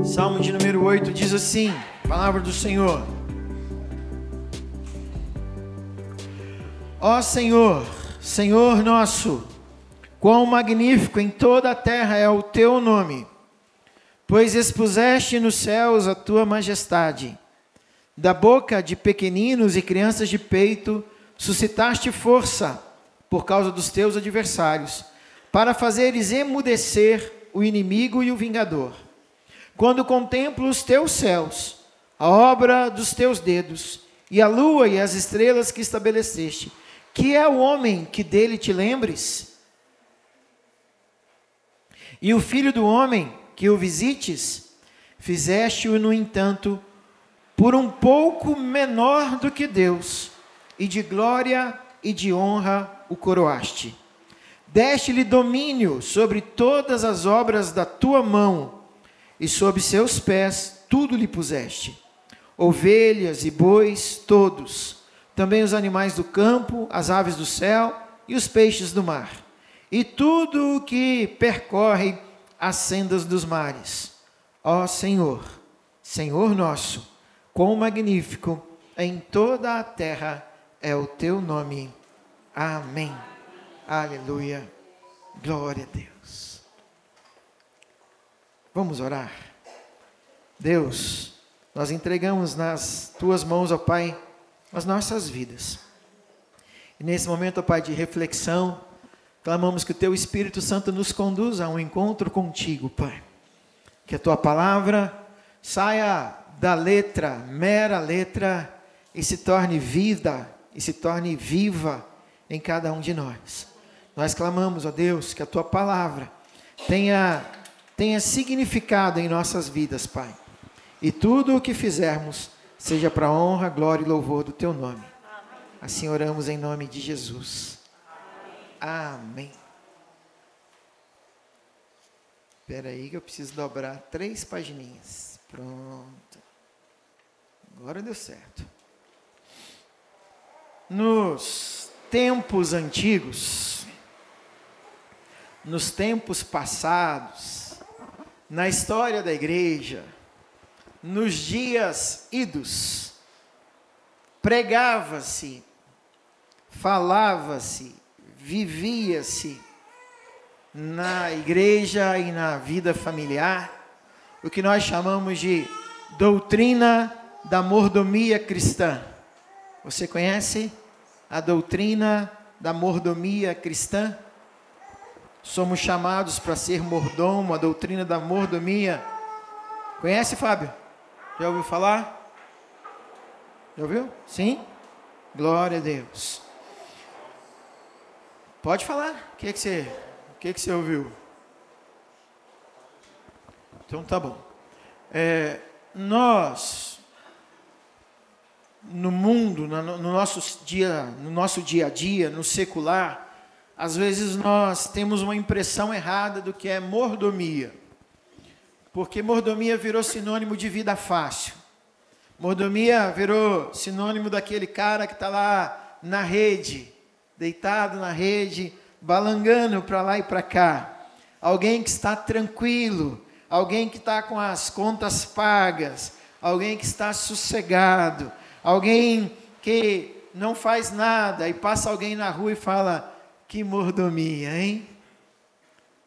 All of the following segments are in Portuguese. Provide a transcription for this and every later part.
Salmo de número 8 diz assim, palavra do Senhor. Ó Senhor, Senhor nosso, quão magnífico em toda a terra é o teu nome, pois expuseste nos céus a tua majestade. Da boca de pequeninos e crianças de peito, suscitaste força por causa dos teus adversários, para fazeres emudecer o inimigo e o vingador. Quando contemplo os teus céus, a obra dos teus dedos, e a lua e as estrelas que estabeleceste, que é o homem que dele te lembres? E o filho do homem que o visites? Fizeste-o, no entanto, por um pouco menor do que Deus, e de glória e de honra o coroaste. Deste-lhe domínio sobre todas as obras da tua mão, e sob seus pés tudo lhe puseste. Ovelhas e bois, todos, também os animais do campo, as aves do céu e os peixes do mar, e tudo o que percorre as sendas dos mares. Ó Senhor, Senhor nosso, quão magnífico em toda a terra é o teu nome. Amém. Aleluia. Glória a Deus. Vamos orar. Deus, nós entregamos nas tuas mãos, ó Pai, as nossas vidas. E nesse momento, ó Pai, de reflexão, clamamos que o teu Espírito Santo nos conduza a um encontro contigo, Pai. Que a tua palavra saia da letra, mera letra, e se torne vida, e se torne viva em cada um de nós. Nós clamamos, ó Deus, que a tua palavra tenha significado em nossas vidas, Pai. E tudo o que fizermos seja para a honra, glória e louvor do teu nome. Amém. Assim oramos em nome de Jesus. Amém. Espera aí que eu preciso dobrar 3 pagininhas. Pronto. Agora deu certo. Nos tempos antigos, nos tempos passados, na história da igreja, nos dias idos, pregava-se, falava-se, vivia-se na igreja e na vida familiar o que nós chamamos de doutrina da mordomia cristã. Você conhece a doutrina da mordomia cristã? Somos chamados para ser mordomo, a doutrina da mordomia. Conhece, Fábio? Já ouviu falar? Já ouviu? Sim? Glória a Deus. Pode falar. O que você ouviu? Então tá bom. Nós, no mundo, no nosso dia a dia, no secular, às vezes nós temos uma impressão errada do que é mordomia. Porque mordomia virou sinônimo de vida fácil. Mordomia virou sinônimo daquele cara que está lá na rede, deitado na rede, balangando para lá e para cá. Alguém que está tranquilo, alguém que está com as contas pagas, alguém que está sossegado, alguém que não faz nada e passa alguém na rua e fala: que mordomia, hein?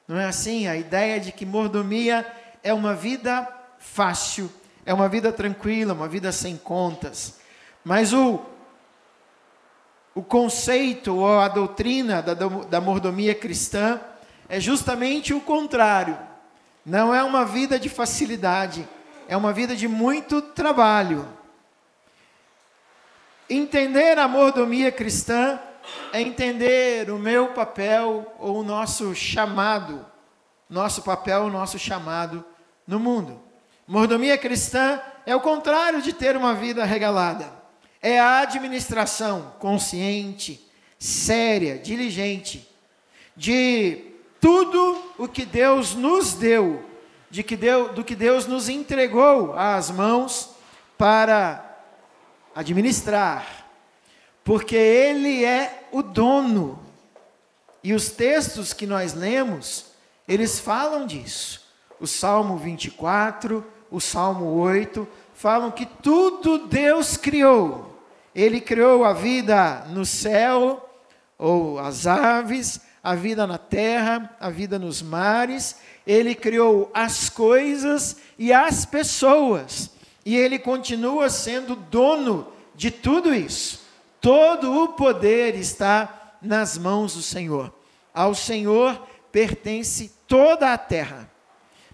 Não é assim? A ideia de que mordomia é uma vida fácil, é uma vida tranquila, uma vida sem contas. Mas o conceito ou a doutrina da mordomia cristã é justamente o contrário. Não é uma vida de facilidade, é uma vida de muito trabalho. Entender a mordomia cristã é entender o meu papel ou o nosso chamado, nosso papel, o nosso chamado no mundo. Mordomia cristã é o contrário de ter uma vida regalada. É a administração consciente, séria, diligente, de tudo o que Deus nos deu, do que Deus nos entregou às mãos para administrar. Porque Ele é o dono. E os textos que nós lemos, eles falam disso. O Salmo 24, o Salmo 8, falam que tudo Deus criou. Ele criou a vida no céu, ou as aves, a vida na terra, a vida nos mares. Ele criou as coisas e as pessoas. E Ele continua sendo dono de tudo isso. Todo o poder está nas mãos do Senhor. Ao Senhor pertence toda a terra.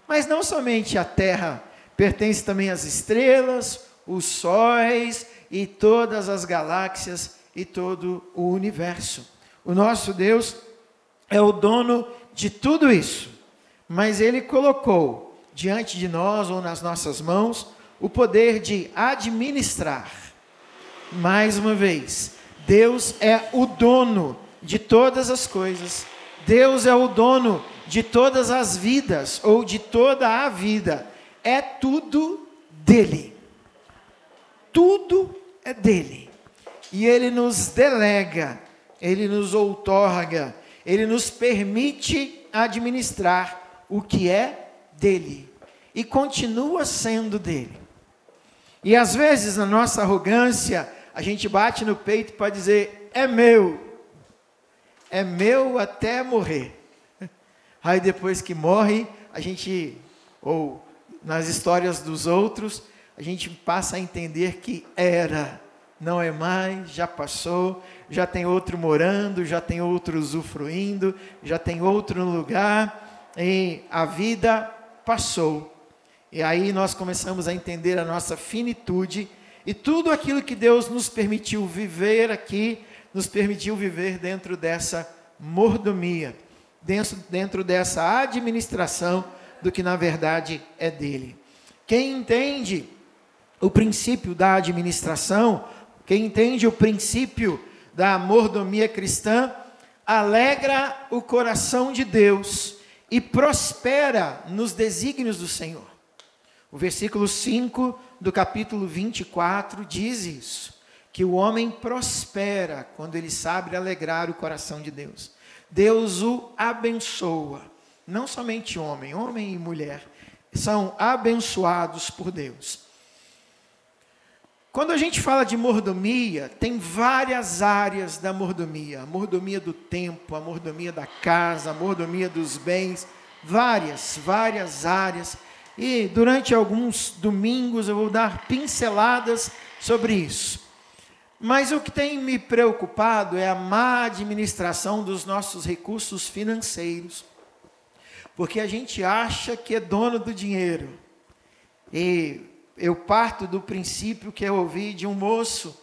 Mas não somente a terra, pertence também as estrelas, os sóis e todas as galáxias e todo o universo. O nosso Deus é o dono de tudo isso. Mas Ele colocou diante de nós ou nas nossas mãos o poder de administrar. Mais uma vez, Deus é o dono de todas as coisas. Deus é o dono de todas as vidas, ou de toda a vida. É tudo dele. Tudo é dele. E Ele nos delega, Ele nos outorga, Ele nos permite administrar o que é dele. E continua sendo dele. E às vezes, na nossa arrogância, a gente bate no peito para dizer, é meu até morrer. Aí depois que morre, a gente, ou nas histórias dos outros, a gente passa a entender que era, não é mais, já passou, já tem outro morando, já tem outro usufruindo, já tem outro no lugar, e a vida passou. E aí nós começamos a entender a nossa finitude, e tudo aquilo que Deus nos permitiu viver aqui, nos permitiu viver dentro dessa mordomia, dentro dessa administração do que na verdade é dele. Quem entende o princípio da administração, quem entende o princípio da mordomia cristã, alegra o coração de Deus e prospera nos desígnios do Senhor. O versículo 5 do capítulo 24 diz isso, que o homem prospera quando ele sabe alegrar o coração de Deus. Deus o abençoa, não somente homem e mulher, são abençoados por Deus. Quando a gente fala de mordomia, tem várias áreas da mordomia. A mordomia do tempo, a mordomia da casa, a mordomia dos bens, várias áreas. E durante alguns domingos eu vou dar pinceladas sobre isso. Mas o que tem me preocupado é a má administração dos nossos recursos financeiros. Porque a gente acha que é dono do dinheiro. E eu parto do princípio que eu ouvi de um moço,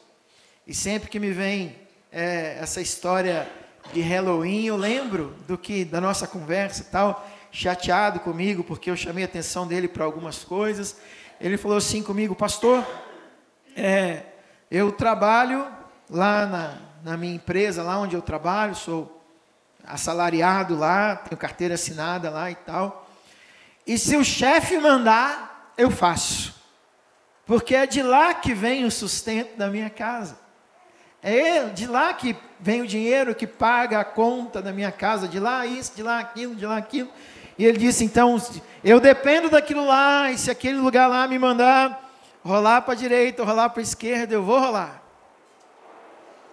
e sempre que me vem essa história de Halloween, eu lembro da nossa conversa e tal, chateado comigo, porque eu chamei a atenção dele para algumas coisas. Ele falou assim comigo, pastor, eu trabalho lá na minha empresa, lá onde eu trabalho, sou assalariado lá, tenho carteira assinada lá e tal, e se o chefe mandar, eu faço, porque é de lá que vem o sustento da minha casa, é de lá que vem o dinheiro que paga a conta da minha casa, de lá isso, de lá aquilo, e ele disse, então, eu dependo daquilo lá, e se aquele lugar lá me mandar rolar para a direita, ou rolar para a esquerda, eu vou rolar.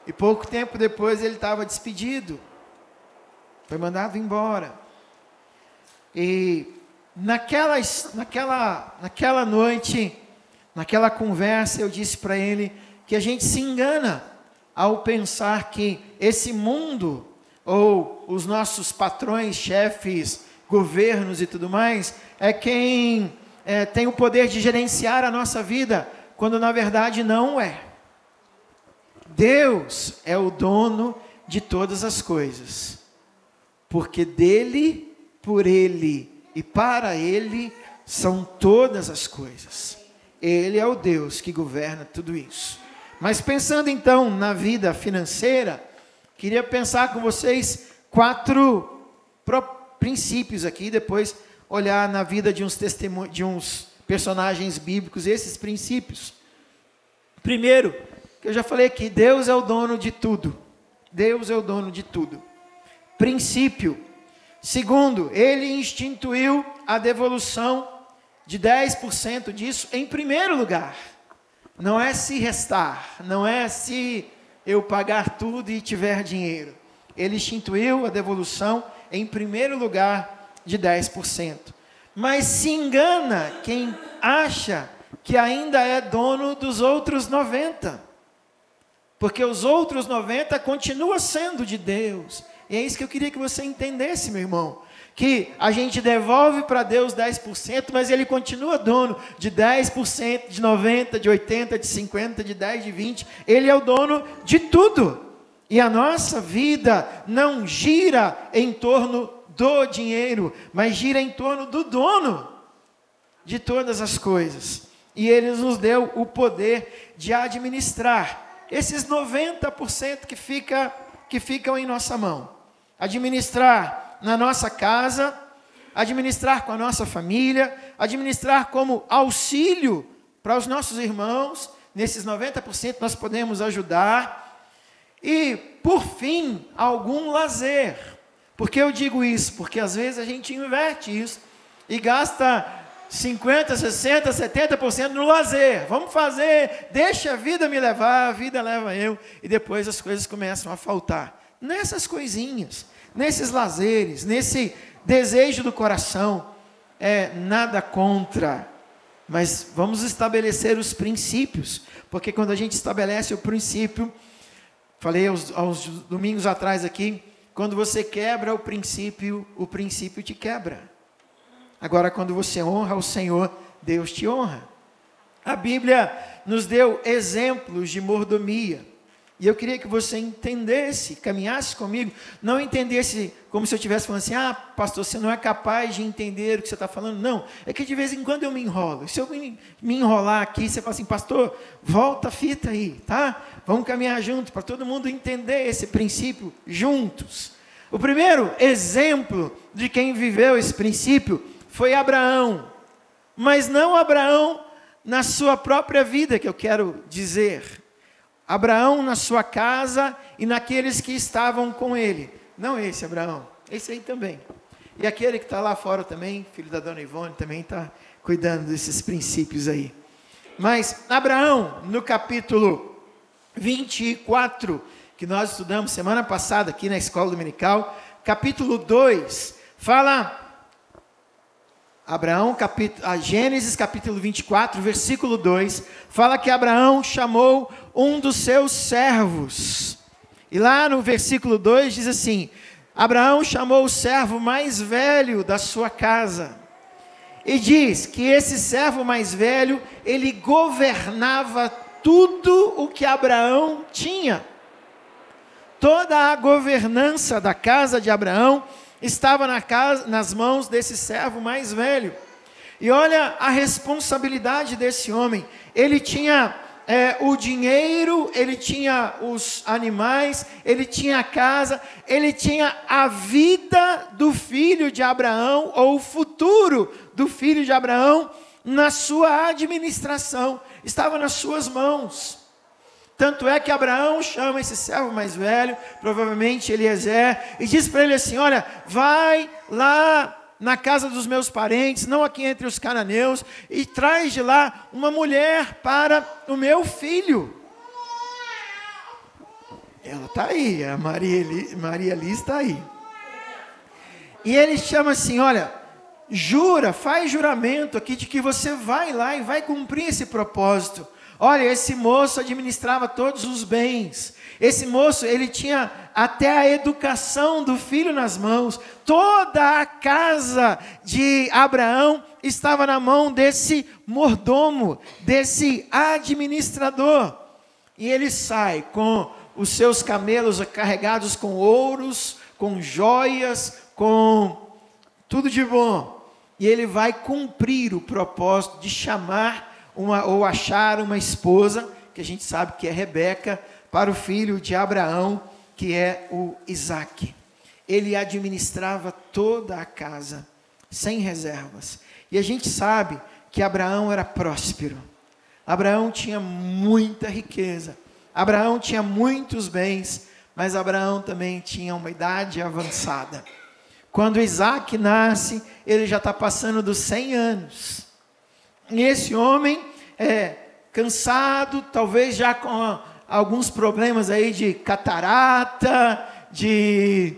E pouco tempo depois ele estava despedido, foi mandado embora. E naquela noite, naquela conversa, eu disse para ele que a gente se engana ao pensar que esse mundo, ou os nossos patrões, chefes, governos e tudo mais, é quem tem o poder de gerenciar a nossa vida, quando na verdade não é. Deus é o dono de todas as coisas, porque dele, por ele e para ele são todas as coisas. Ele é o Deus que governa tudo isso. Mas pensando então na vida financeira, queria pensar com vocês 4 princípios aqui, depois olhar na vida de uns personagens bíblicos, esses princípios. Primeiro, que eu já falei aqui, Deus é o dono de tudo. Deus é o dono de tudo. Princípio. Segundo, Ele instituiu a devolução de 10% disso em primeiro lugar. Não é se restar, não é se eu pagar tudo e tiver dinheiro. Ele instituiu a devolução em primeiro lugar de 10%. Mas se engana quem acha que ainda é dono dos outros 90%. Porque os outros 90% continuam sendo de Deus. E é isso que eu queria que você entendesse, meu irmão. Que a gente devolve para Deus 10%, mas Ele continua dono de 10%, de 90%, de 80%, de 50%, de 10%, de 20%. Ele é o dono de tudo. E a nossa vida não gira em torno do dinheiro, mas gira em torno do dono de todas as coisas. E Ele nos deu o poder de administrar esses 90% que ficam em nossa mão. Administrar na nossa casa, administrar com a nossa família, administrar como auxílio para os nossos irmãos. Nesses 90% nós podemos ajudar. E, por fim, algum lazer. Por que eu digo isso? Porque às vezes a gente inverte isso e gasta 50%, 60%, 70% no lazer. Vamos fazer, deixa a vida me levar, a vida leva eu. E depois as coisas começam a faltar. Nessas coisinhas, nesses lazeres, nesse desejo do coração, nada contra. Mas vamos estabelecer os princípios. Porque quando a gente estabelece o princípio, falei aos domingos atrás aqui, quando você quebra o princípio te quebra. Agora, quando você honra o Senhor, Deus te honra. A Bíblia nos deu exemplos de mordomia. E eu queria que você entendesse, caminhasse comigo, não entendesse como se eu estivesse falando assim, pastor, você não é capaz de entender o que você está falando. Não, é que de vez em quando eu me enrolo. Se eu me enrolar aqui, você fala assim, pastor, volta a fita aí, tá? Vamos caminhar juntos, para todo mundo entender esse princípio juntos. O primeiro exemplo de quem viveu esse princípio foi Abraão. Mas não Abraão na sua própria vida, que eu quero dizer. Abraão na sua casa e naqueles que estavam com ele. Não esse Abraão, esse aí também. E aquele que está lá fora também, filho da dona Ivone, também está cuidando desses princípios aí. Mas Abraão, no capítulo 24, que nós estudamos semana passada aqui na escola dominical, capítulo 2, fala... Gênesis capítulo 24, versículo 2, fala que Abraão chamou um dos seus servos. E lá no versículo 2 diz assim, Abraão chamou o servo mais velho da sua casa. E diz que esse servo mais velho, ele governava tudo o que Abraão tinha. Toda a governança da casa de Abraão estava nas mãos desse servo mais velho. E olha a responsabilidade desse homem. Ele tinha o dinheiro, ele tinha os animais, ele tinha a casa, ele tinha a vida do filho de Abraão, ou o futuro do filho de Abraão, na sua administração. Estava nas suas mãos. Tanto é que Abraão chama esse servo mais velho, provavelmente Eliezer, e diz para ele assim, olha, vai lá na casa dos meus parentes, não aqui entre os cananeus, e traz de lá uma mulher para o meu filho. Ela está aí, a Maria Liz está aí. E ele chama assim, olha, jura, faz juramento aqui de que você vai lá e vai cumprir esse propósito. Olha, esse moço administrava todos os bens. Esse moço, ele tinha até a educação do filho nas mãos. Toda a casa de Abraão estava na mão desse mordomo, desse administrador. E ele sai com os seus camelos carregados com ouros, com joias, com tudo de bom. E ele vai cumprir o propósito de chamar ou achar uma esposa, que a gente sabe que é Rebeca, para o filho de Abraão, que é o Isaque. Ele administrava toda a casa, sem reservas. E a gente sabe que Abraão era próspero. Abraão tinha muita riqueza. Abraão tinha muitos bens, mas Abraão também tinha uma idade avançada. Quando Isaque nasce, ele já está passando dos 100 anos. E esse homem, cansado, talvez já com alguns problemas aí de catarata, de,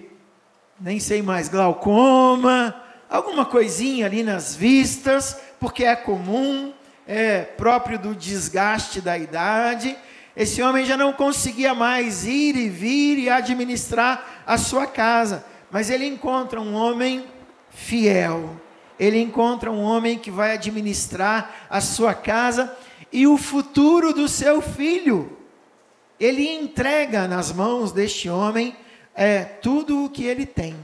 nem sei mais, glaucoma, alguma coisinha ali nas vistas, porque é comum, é próprio do desgaste da idade. Esse homem já não conseguia mais ir e vir e administrar a sua casa, mas ele encontra um homem fiel, ele encontra um homem que vai administrar a sua casa e o futuro do seu filho. Ele entrega nas mãos deste homem tudo o que ele tem.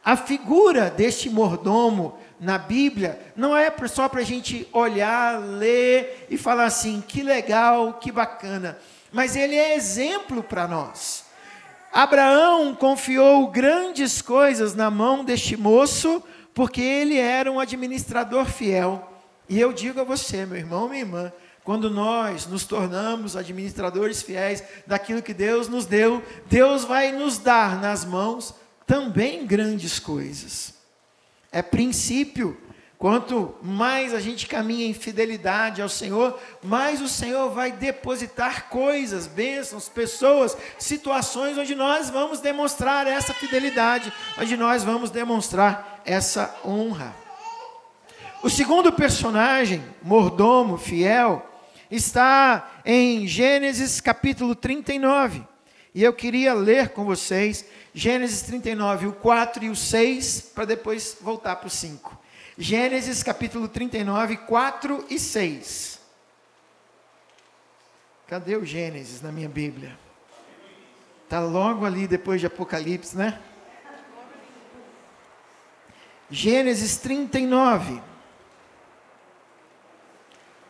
A figura deste mordomo na Bíblia não é só para a gente olhar, ler e falar assim, que legal, que bacana, mas ele é exemplo para nós. Abraão confiou grandes coisas na mão deste moço, porque ele era um administrador fiel. E eu digo a você, meu irmão, minha irmã, quando nós nos tornamos administradores fiéis daquilo que Deus nos deu, Deus vai nos dar nas mãos também grandes coisas. É princípio. Quanto mais a gente caminha em fidelidade ao Senhor, mais o Senhor vai depositar coisas, bênçãos, pessoas, situações onde nós vamos demonstrar essa fidelidade, onde nós vamos demonstrar essa honra. O segundo personagem, mordomo, fiel, está em Gênesis capítulo 39. E eu queria ler com vocês Gênesis 39, o 4 e o 6, para depois voltar para o 5. Gênesis capítulo 39, 4 e 6. Cadê o Gênesis na minha Bíblia? Está logo ali depois de Apocalipse, né? Gênesis 39.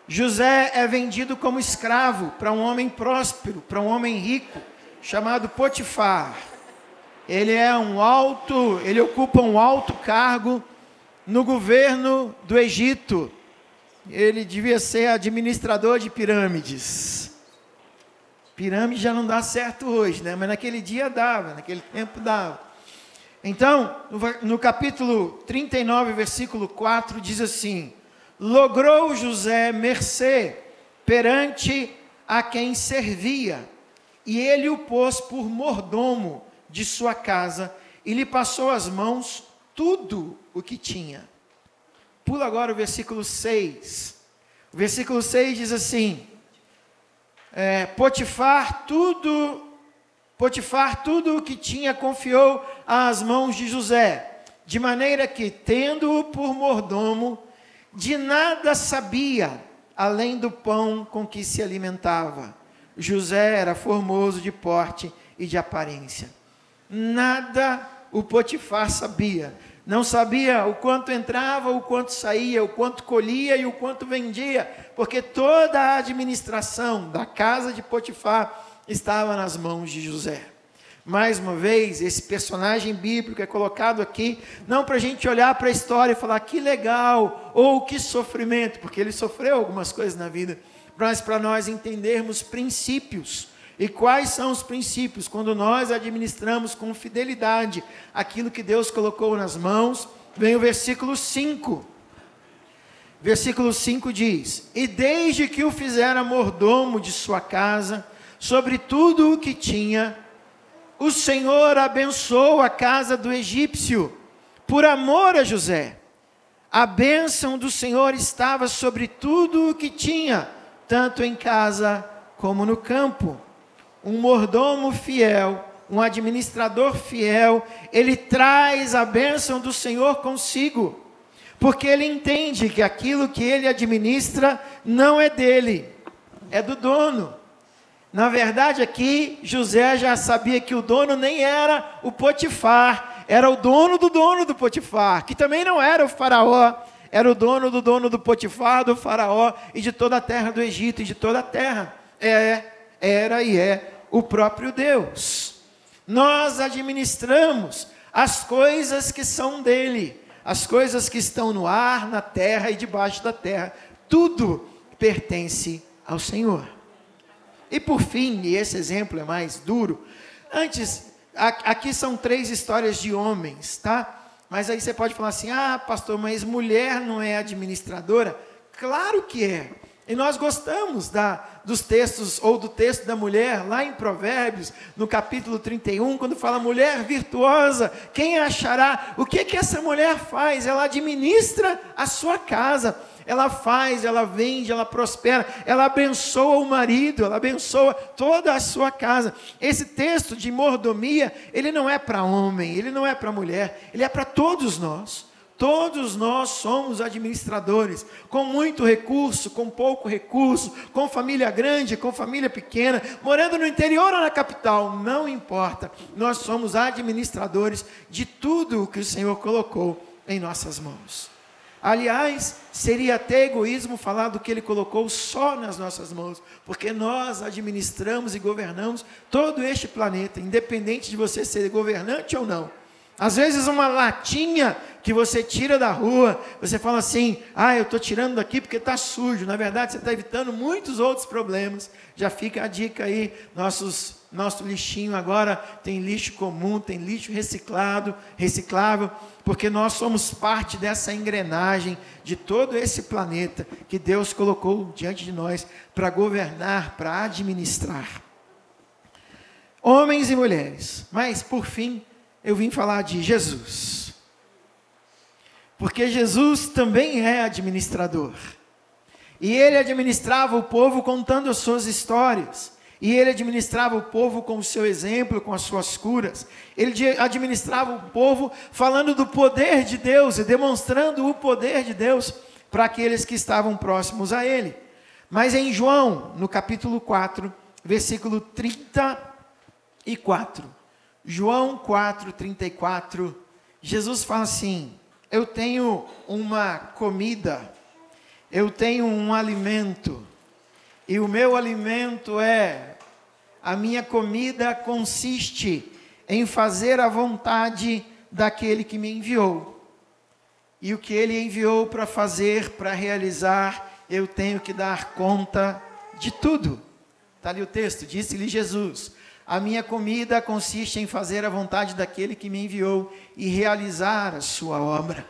José é vendido como escravo para um homem próspero, para um homem rico, chamado Potifar. Ele ocupa um alto cargo no governo do Egito. Ele devia ser administrador de pirâmides. Pirâmide já não dá certo hoje, né? Mas naquele dia dava, naquele tempo dava. Então, no capítulo 39, versículo 4, diz assim: logrou José mercê perante a quem servia, e ele o pôs por mordomo de sua casa, e lhe passou às mãos tudo o que tinha. Pula agora o versículo 6. O versículo 6 diz assim: Potifar tudo o que tinha confiou às mãos de José, de maneira que, tendo-o por mordomo, de nada sabia, além do pão com que se alimentava. José era formoso de porte e de aparência. Nada o Potifar sabia. Não sabia o quanto entrava, o quanto saía, o quanto colhia e o quanto vendia, porque toda a administração da casa de Potifar estava nas mãos de José. Mais uma vez, esse personagem bíblico é colocado aqui, não para a gente olhar para a história e falar que legal, ou que sofrimento, porque ele sofreu algumas coisas na vida, mas para nós entendermos princípios. E quais são os princípios? Quando nós administramos com fidelidade aquilo que Deus colocou nas mãos, vem o versículo 5. Versículo 5 diz: e desde que o fizera mordomo de sua casa, sobre tudo o que tinha, o Senhor abençoou a casa do egípcio, por amor a José. A bênção do Senhor estava sobre tudo o que tinha, tanto em casa como no campo. Um mordomo fiel, um administrador fiel, ele traz a bênção do Senhor consigo, porque ele entende que aquilo que ele administra não é dele, é do dono. Na verdade aqui, José já sabia que o dono nem era o Potifar, era o dono do Potifar, que também não era o faraó, era o dono do Potifar, do faraó e de toda a terra do Egito e de toda a terra. Era e é o próprio Deus. Nós administramos as coisas que são dele, as coisas que estão no ar, na terra e debaixo da terra, tudo pertence ao Senhor. E por fim, e esse exemplo é mais duro, aqui são 3 histórias de homens, tá? Mas aí você pode falar assim: ah, pastor, mas mulher não é administradora? Claro que é. E nós gostamos dos textos, ou do texto da mulher, lá em Provérbios, no capítulo 31, quando fala mulher virtuosa, quem a achará? O que essa mulher faz? Ela administra a sua casa, ela faz, ela vende, ela prospera, ela abençoa o marido, ela abençoa toda a sua casa. Esse texto de mordomia, ele não é para homem, ele não é para mulher, ele é para todos nós. Todos nós somos administradores, com muito recurso, com pouco recurso, com família grande, com família pequena, morando no interior ou na capital, não importa. Nós somos administradores de tudo o que o Senhor colocou em nossas mãos. Aliás, seria até egoísmo falar do que Ele colocou só nas nossas mãos, porque nós administramos e governamos todo este planeta, independente de você ser governante ou não. Às vezes uma latinha que você tira da rua, você fala assim, eu estou tirando daqui porque está sujo. Na verdade, você está evitando muitos outros problemas. Já fica a dica aí, nosso lixinho agora tem lixo comum, tem lixo reciclável, porque nós somos parte dessa engrenagem de todo esse planeta que Deus colocou diante de nós para governar, para administrar. Homens e mulheres, mas por fim, eu vim falar de Jesus, porque Jesus também é administrador, e Ele administrava o povo contando as suas histórias, e Ele administrava o povo com o seu exemplo, com as suas curas, Ele administrava o povo falando do poder de Deus, e demonstrando o poder de Deus, para aqueles que estavam próximos a Ele. Mas em João, no capítulo 4, versículo 34, João 4:34, Jesus fala assim, eu tenho uma comida, eu tenho um alimento, e o meu alimento a minha comida consiste em fazer a vontade daquele que me enviou, e o que Ele enviou para fazer, para realizar, eu tenho que dar conta de tudo. Está ali o texto, disse-lhe Jesus, a minha comida consiste em fazer a vontade daquele que me enviou e realizar a sua obra.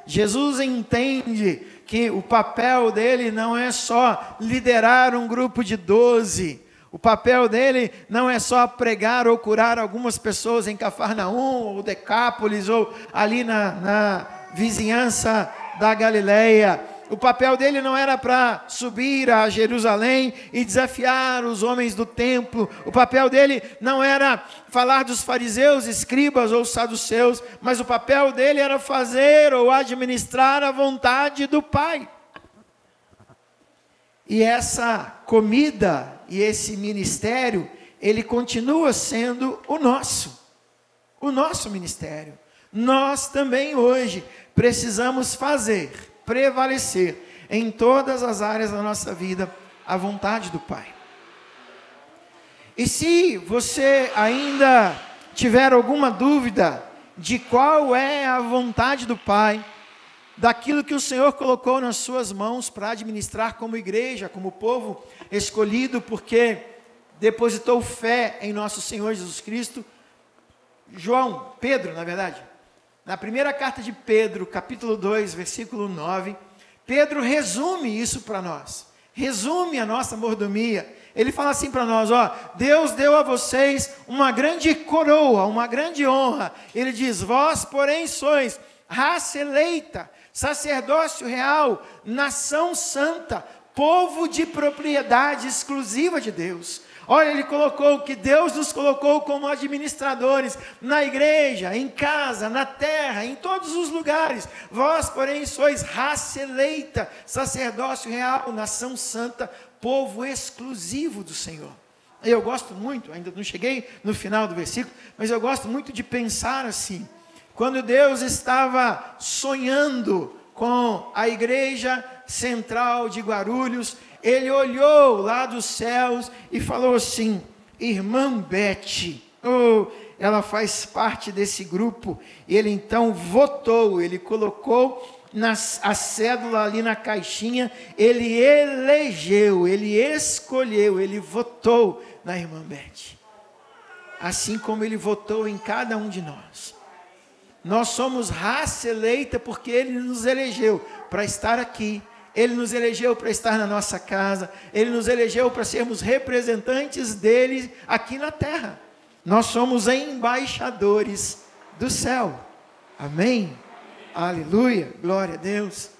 Jesus entende que o papel dele não é só liderar um grupo de 12, o papel dele não é só pregar ou curar algumas pessoas em Cafarnaum, ou Decápolis, ou ali na vizinhança da Galileia. O papel dele não era para subir a Jerusalém e desafiar os homens do templo. O papel dele não era falar dos fariseus, escribas ou saduceus, mas o papel dele era fazer ou administrar a vontade do Pai. E essa comida e esse ministério, ele continua sendo o nosso ministério. Nós também hoje precisamos prevalecer em todas as áreas da nossa vida a vontade do Pai. E se você ainda tiver alguma dúvida de qual é a vontade do Pai, daquilo que o Senhor colocou nas suas mãos para administrar como igreja, como povo escolhido, porque depositou fé em nosso Senhor Jesus Cristo, Pedro, na primeira carta de Pedro, capítulo 2, versículo 9, Pedro resume isso para nós, resume a nossa mordomia. Ele fala assim para nós, Deus deu a vocês uma grande coroa, uma grande honra. Ele diz, vós porém sois raça eleita, sacerdócio real, nação santa, povo de propriedade exclusiva de Deus. Olha, ele colocou que Deus nos colocou como administradores na igreja, em casa, na terra, em todos os lugares. Vós, porém, sois raça eleita, sacerdócio real, nação santa, povo exclusivo do Senhor. Eu gosto muito, ainda não cheguei no final do versículo, mas eu gosto muito de pensar assim. Quando Deus estava sonhando com a igreja central de Guarulhos, Ele olhou lá dos céus e falou assim, irmã Beth, ela faz parte desse grupo. Ele então votou, ele colocou a cédula ali na caixinha, ele elegeu, ele escolheu, ele votou na irmã Beth. Assim como ele votou em cada um de nós. Nós somos raça eleita porque Ele nos elegeu para estar aqui Ele nos elegeu para estar na nossa casa, Ele nos elegeu para sermos representantes dEle aqui na terra. Nós somos embaixadores do céu. Amém? Aleluia, glória a Deus.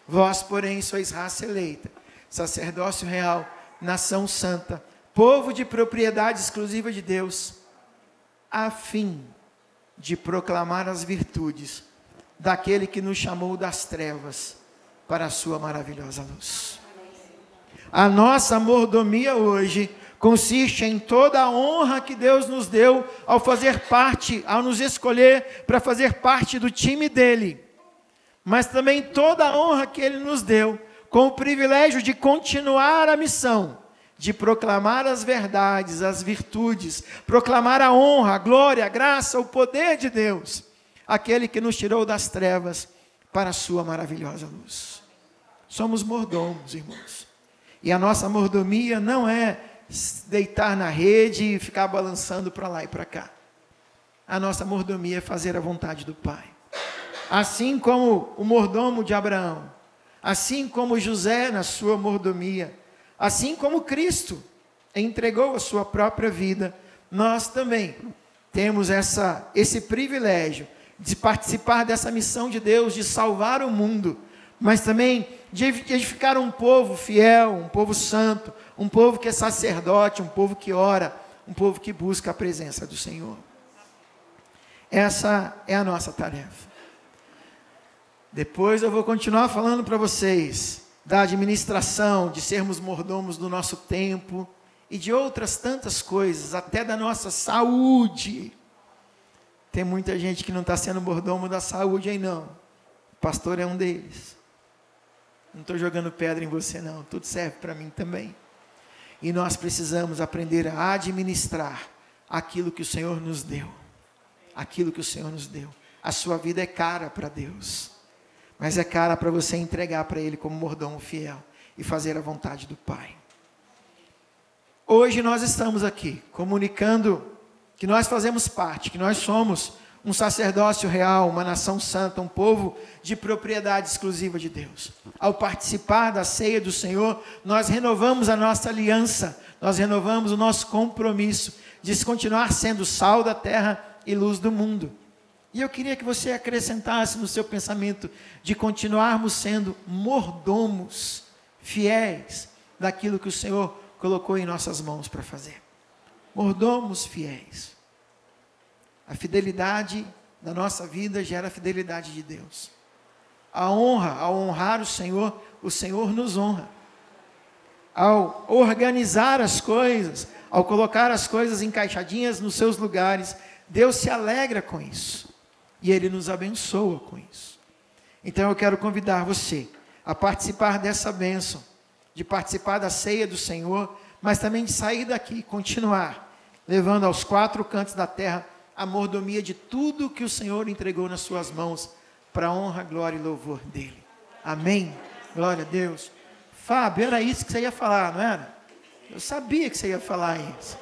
Vós, porém, sois raça eleita, sacerdócio real, nação santa, povo de propriedade exclusiva de Deus, a fim de proclamar as virtudes daquele que nos chamou das trevas para a sua maravilhosa luz. A nossa mordomia hoje consiste em toda a honra que Deus nos deu ao fazer parte, ao nos escolher para fazer parte do time dele, mas também toda a honra que ele nos deu com o privilégio de continuar a missão, de proclamar as verdades, as virtudes, proclamar a honra, a glória, a graça, o poder de Deus, aquele que nos tirou das trevas para a sua maravilhosa luz. Somos mordomos, irmãos. E a nossa mordomia não é deitar na rede e ficar balançando para lá e para cá. A nossa mordomia é fazer a vontade do Pai. Assim como o mordomo de Abraão, assim como José na sua mordomia, assim como Cristo entregou a sua própria vida, nós também temos esse privilégio de participar dessa missão de Deus, de salvar o mundo, mas também de edificar um povo fiel, um povo santo, um povo que é sacerdote, um povo que ora, um povo que busca a presença do Senhor. Essa é a nossa tarefa. Depois eu vou continuar falando para vocês da administração, de sermos mordomos do nosso tempo e de outras tantas coisas, até da nossa saúde. Tem muita gente que não está sendo mordomo da saúde aí não. O pastor é um deles. Não estou jogando pedra em você não, tudo serve para mim também. E nós precisamos aprender a administrar aquilo que o Senhor nos deu. Aquilo que o Senhor nos deu. A sua vida é cara para Deus, mas é cara para você entregar para Ele como mordomo fiel e fazer a vontade do Pai. Hoje nós estamos aqui comunicando que nós fazemos parte, que nós somos um sacerdócio real, uma nação santa, um povo de propriedade exclusiva de Deus. Ao participar da ceia do Senhor, nós renovamos a nossa aliança, nós renovamos o nosso compromisso de continuar sendo sal da terra e luz do mundo. E eu queria que você acrescentasse no seu pensamento de continuarmos sendo mordomos fiéis daquilo que o Senhor colocou em nossas mãos para fazer. Mordomos fiéis. A fidelidade da nossa vida gera a fidelidade de Deus. A honra, ao honrar o Senhor nos honra. Ao organizar as coisas, ao colocar as coisas encaixadinhas nos seus lugares, Deus se alegra com isso. E Ele nos abençoa com isso. Então eu quero convidar você a participar dessa bênção, de participar da ceia do Senhor, mas também de sair daqui e continuar levando aos quatro cantos da terra a mordomia de tudo que o Senhor entregou nas suas mãos, para a honra, glória e louvor dEle. Amém? Glória a Deus. Fábio, era isso que você ia falar, não era? Eu sabia que você ia falar isso.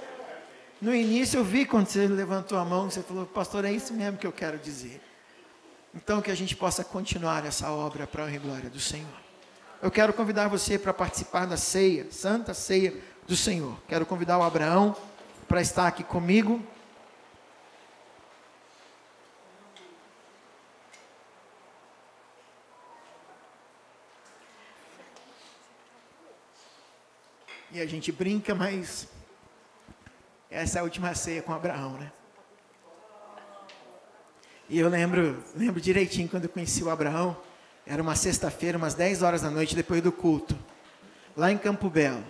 No início eu vi quando você levantou a mão, você falou, pastor, é isso mesmo que eu quero dizer. Então que a gente possa continuar essa obra para a honra e glória do Senhor. Eu quero convidar você para participar da ceia, santa ceia do Senhor. Quero convidar o Abraão para estar aqui comigo. E a gente brinca, mas essa é a última ceia com Abraão, né? E eu lembro direitinho quando eu conheci o Abraão. Era uma sexta-feira, umas 10 horas da noite, depois do culto, lá em Campo Belo.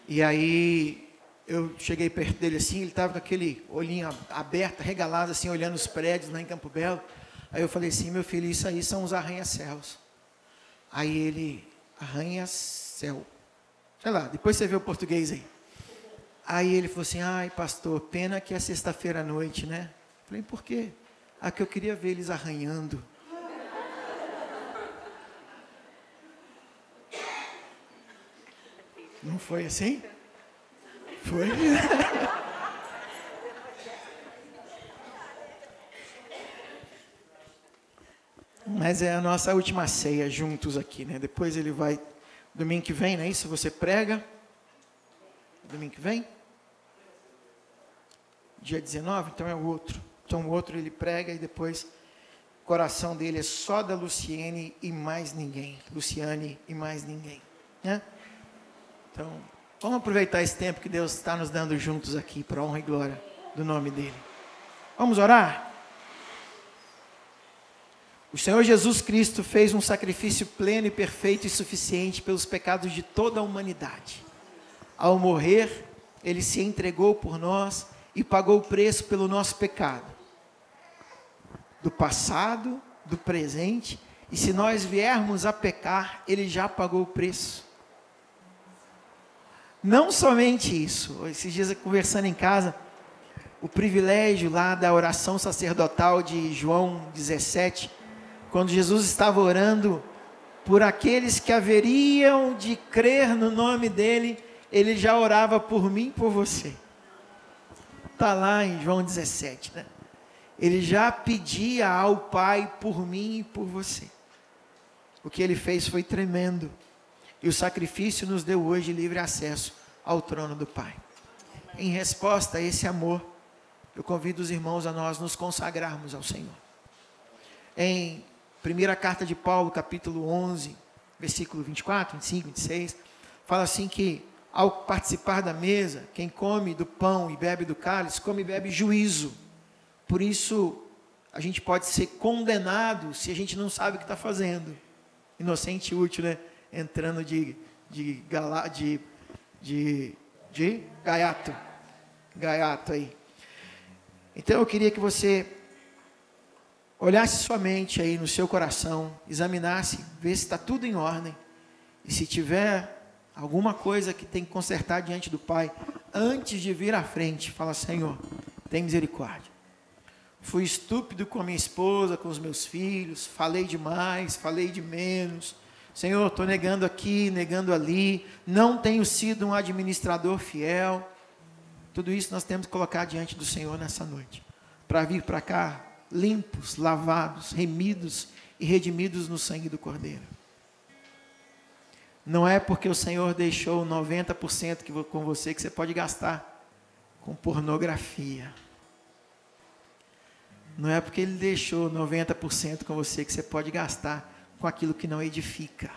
E aí eu cheguei perto dele assim, ele estava com aquele olhinho aberto, regalado assim, olhando os prédios lá em Campo Belo. Aí eu falei assim, meu filho, isso aí são os arranha-céus. Aí ele, arranha-céu. Sei lá, depois você vê o português aí. Aí ele falou assim, ai pastor, pena que é sexta-feira à noite, né? Eu falei, por quê? Ah, que eu queria ver eles arranhando. Não foi assim? Foi? Mas é a nossa última ceia juntos aqui, né? Depois ele vai, domingo que vem, não é isso? Você prega? Domingo que vem? Dia 19? Então é o outro. Então o outro ele prega e depois o coração dele é só da Luciane e mais ninguém. Luciane e mais ninguém, né? Então, vamos aproveitar esse tempo que Deus está nos dando juntos aqui, para a honra e glória do nome dEle. Vamos orar? O Senhor Jesus Cristo fez um sacrifício pleno e perfeito e suficiente pelos pecados de toda a humanidade. Ao morrer, Ele se entregou por nós e pagou o preço pelo nosso pecado. Do passado, do presente, e se nós viermos a pecar, Ele já pagou o preço. Não somente isso, esses dias conversando em casa, o privilégio lá da oração sacerdotal de João 17, quando Jesus estava orando por aqueles que haveriam de crer no nome dEle, Ele já orava por mim e por você. Está lá em João 17, né? Ele já pedia ao Pai por mim e por você. O que Ele fez foi tremendo. E o sacrifício nos deu hoje livre acesso ao trono do Pai. Em resposta a esse amor, eu convido os irmãos a nós nos consagrarmos ao Senhor. Em primeira carta de Paulo, capítulo 11, versículo 24, 25, 26, fala assim que, ao participar da mesa, quem come do pão e bebe do cálice, come e bebe juízo. Por isso, a gente pode ser condenado se a gente não sabe o que está fazendo. Inocente e útil, né? Entrando de gaiato aí. Então eu queria que você olhasse sua mente aí no seu coração, examinasse, vê se está tudo em ordem. E se tiver alguma coisa que tem que consertar diante do Pai, antes de vir à frente, fala: Senhor, tem misericórdia. Fui estúpido com a minha esposa, com os meus filhos, falei demais, falei de menos. Senhor, estou negando aqui, negando ali, não tenho sido um administrador fiel. Tudo isso nós temos que colocar diante do Senhor nessa noite, para vir para cá limpos, lavados, remidos e redimidos no sangue do Cordeiro. Não é porque o Senhor deixou 90% com você que você pode gastar com pornografia. Não é porque Ele deixou 90% com você que você pode gastar com aquilo que não edifica.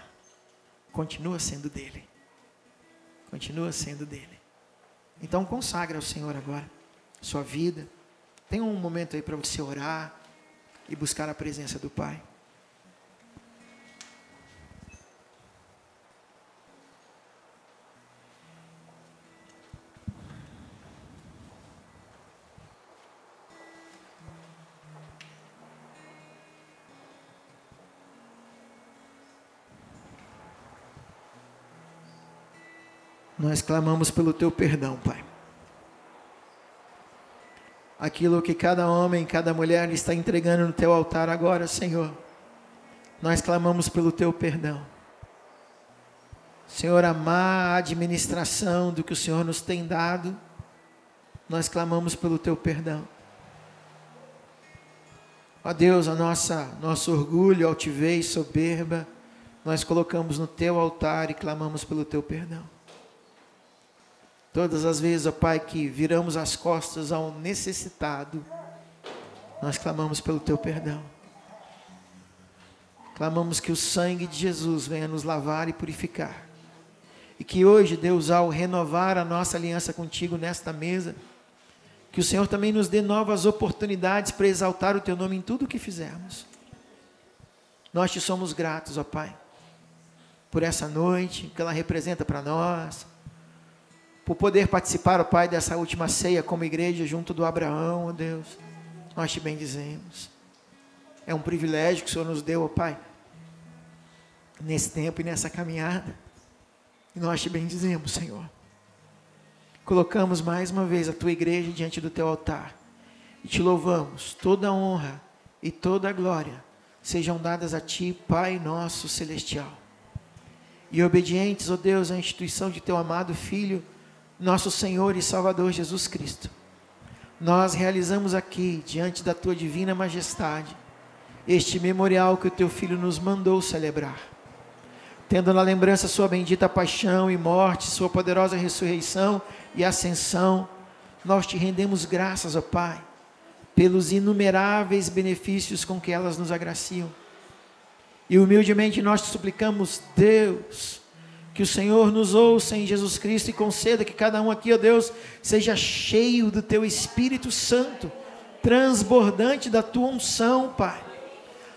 Continua sendo dele. Continua sendo dele. Então consagra ao Senhor agora sua vida. Tem um momento aí para você orar e buscar a presença do Pai. Nós clamamos pelo Teu perdão, Pai. Aquilo que cada homem, cada mulher está entregando no Teu altar agora, Senhor. Nós clamamos pelo Teu perdão. Senhor, a má administração do que o Senhor nos tem dado, nós clamamos pelo Teu perdão. Ó Deus, nosso orgulho, altivez, soberba, nós colocamos no Teu altar e clamamos pelo Teu perdão. Todas as vezes, ó Pai, que viramos as costas ao necessitado, nós clamamos pelo Teu perdão. Clamamos que o sangue de Jesus venha nos lavar e purificar. E que hoje, Deus, ao renovar a nossa aliança contigo nesta mesa, que o Senhor também nos dê novas oportunidades para exaltar o Teu nome em tudo o que fizermos. Nós Te somos gratos, ó Pai, por essa noite que ela representa para nós, por poder participar, ó Pai, dessa última ceia como igreja junto do Abraão, ó Deus. Nós Te bendizemos. É um privilégio que o Senhor nos deu, ó Pai, nesse tempo e nessa caminhada. E nós Te bendizemos, Senhor. Colocamos mais uma vez a Tua igreja diante do Teu altar. E Te louvamos. Toda a honra e toda a glória sejam dadas a Ti, Pai nosso celestial. E obedientes, ó Deus, à instituição de Teu amado Filho, nosso Senhor e Salvador Jesus Cristo. Nós realizamos aqui, diante da Tua divina majestade, este memorial que o teu Filho nos mandou celebrar. Tendo na lembrança sua bendita paixão e morte, sua poderosa ressurreição e ascensão, nós te rendemos graças, ó Pai, pelos inumeráveis benefícios com que elas nos agraciam. E humildemente nós te suplicamos, Deus, que o Senhor nos ouça em Jesus Cristo e conceda que cada um aqui, ó Deus, seja cheio do teu Espírito Santo, transbordante da tua unção, Pai,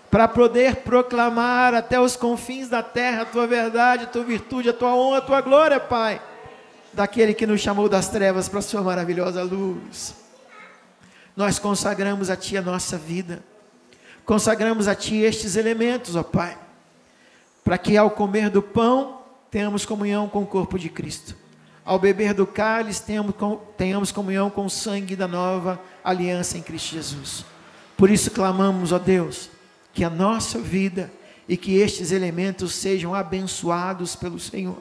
para poder proclamar até os confins da terra a tua verdade, a tua virtude, a tua honra, a tua glória, Pai, daquele que nos chamou das trevas para a sua maravilhosa luz. Nós consagramos a ti a nossa vida, consagramos a ti estes elementos, ó Pai, para que ao comer do pão tenhamos comunhão com o corpo de Cristo, ao beber do cálice tenhamos comunhão com o sangue da nova aliança em Cristo Jesus. Por isso clamamos, ó Deus, que a nossa vida e que estes elementos sejam abençoados pelo Senhor.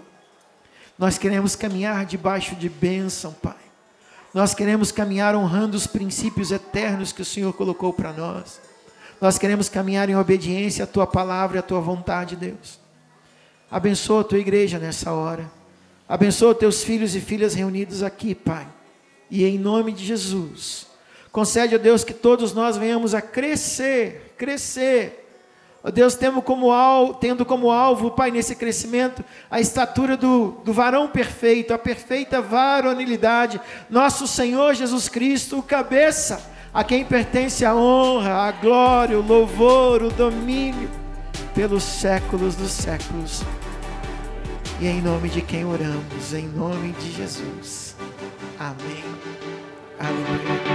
Nós queremos caminhar debaixo de bênção, Pai. Nós queremos caminhar honrando os princípios eternos que o Senhor colocou para nós. Nós queremos caminhar em obediência à tua palavra e à tua vontade, Deus. Abençoa a tua igreja nessa hora. Abençoa teus filhos e filhas reunidos aqui, Pai. E em nome de Jesus, concede, ó Deus, que todos nós venhamos a crescer. Ó Deus, tendo como alvo, Pai, nesse crescimento, a estatura do varão perfeito, a perfeita varonilidade, nosso Senhor Jesus Cristo, o cabeça, a quem pertence a honra, a glória, o louvor, o domínio, pelos séculos dos séculos. E em nome de quem oramos, em nome de Jesus. Amém. Aleluia.